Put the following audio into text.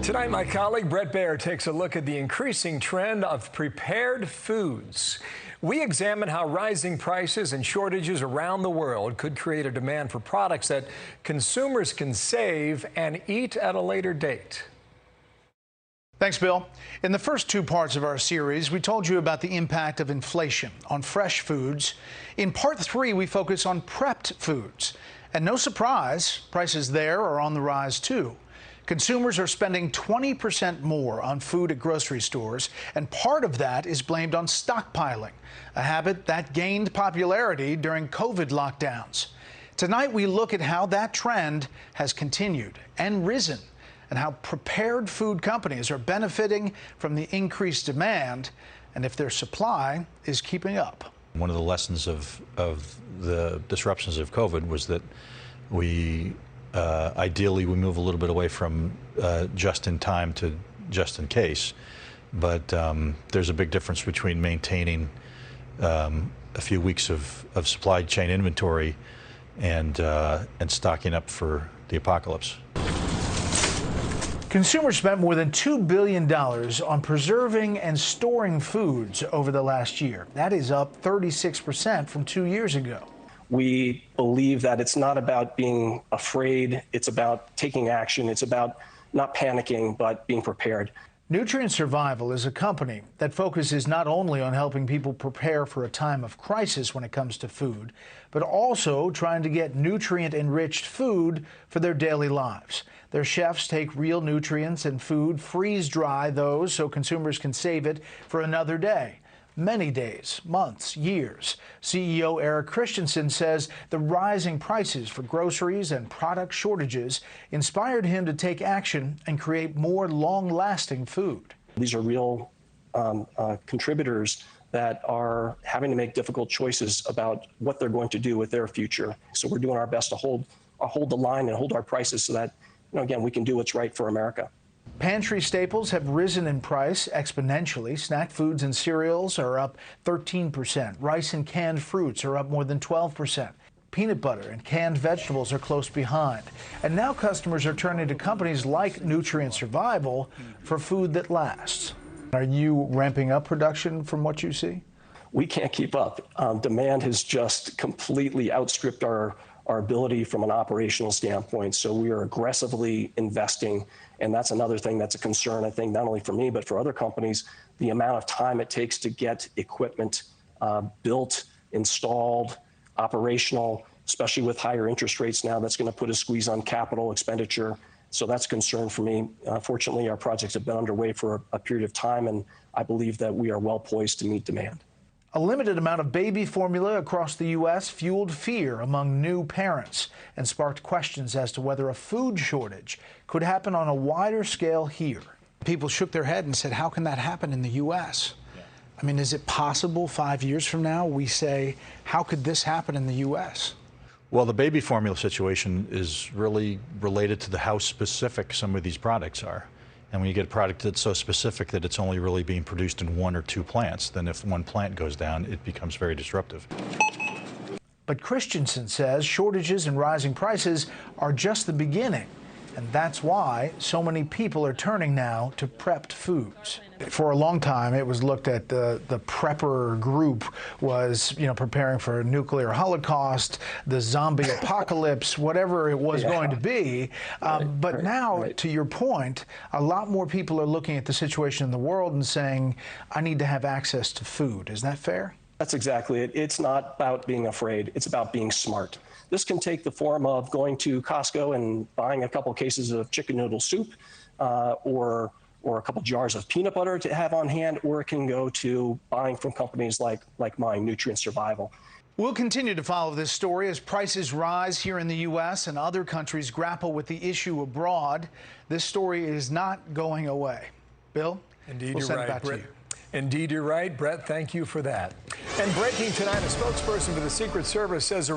Tonight, my colleague Bret Baier takes a look at the increasing trend of prepared foods. We examine how rising prices and shortages around the world could create a demand for products that consumers can save and eat at a later date. Thanks, Bill. In the first two parts of our series, we told you about the impact of inflation on fresh foods. In part 3, we focus on prepped foods. And no surprise, prices there are on the rise, too. Consumers are spending 20% more on food at grocery stores, and part of that is blamed on stockpiling, a habit that gained popularity during COVID lockdowns. Tonight, we look at how that trend has continued and risen, and how prepared food companies are benefiting from the increased demand, and if their supply is keeping up. One of the lessons of the disruptions of COVID was that ideally we move a little bit away from just in time to just in case, but there's a big difference between maintaining a few weeks of supply chain inventory and stocking up for the apocalypse. Consumers spent more than $2 billion on preserving and storing foods over the last year. That is up 36% from 2 years ago. We believe that it's not about being afraid, it's about taking action, it's about not panicking, but being prepared. Nutrient Survival is a company that focuses not only on helping people prepare for a time of crisis when it comes to food, but also trying to get nutrient-enriched food for their daily lives. Their chefs take real nutrients and food, freeze-dry those so consumers can save it for another day. Many days, months, years. CEO Christianson says the rising prices for groceries and product shortages inspired him to take action and create more long-lasting food. These are real contributors that are having to make difficult choices about what they're going to do with their future. So we're doing our best to hold the line and hold our prices so that, again, we can do what's right for America. Pantry staples have risen in price exponentially. Snack foods and cereals are up 13%. Rice and canned fruits are up more than 12%. Peanut butter and canned vegetables are close behind. And now customers are turning to companies like Nutrient Survival for food that lasts. Are you ramping up production from what you see? We can't keep up. Demand has just completely outstripped our ability from an operational standpoint. So we are aggressively investing. And that's another thing that's a concern, I think, not only for me, but for other companies, the amount of time it takes to get equipment built, installed, operational, especially with higher interest rates now. That's going to put a squeeze on capital expenditure. So that's a concern for me. Fortunately, our projects have been underway for a period of time, and I believe that we are well poised to meet demand. A limited amount of baby formula across the U.S. fueled fear among new parents and sparked questions as to whether a food shortage could happen on a wider scale here. People shook their head and said, how can that happen in the U.S.? I mean, is it possible 5 years from now we say, how could this happen in the U.S.? Well, the baby formula situation is really related to how specific some of these products are. And when you get a product that's so specific that it's only really being produced in 1 or 2 plants, then if one plant goes down, it becomes very disruptive. But Christianson says shortages and rising prices are just the beginning. And that's why so many people are turning now to prepped foods. For a long time, it was looked at the prepper group was, preparing for a nuclear holocaust, the zombie apocalypse, whatever it was going to be. But now, to your point, a lot more people are looking at the situation in the world and saying, I need to have access to food. Is that fair? That's exactly it. It's not about being afraid. It's about being smart. This can take the form of going to Costco and buying a couple cases of chicken noodle soup or a couple jars of peanut butter to have on hand, or it can go to buying from companies like mine, Nutrient Survival. We'll continue to follow this story as prices rise here in the U.S. and other countries grapple with the issue abroad. This story is not going away. Bill? Indeed, we'll you're send right, it back Bret. to you. Indeed, you're right, Bret. Thank you for that. And breaking tonight, a spokesperson for the Secret Service says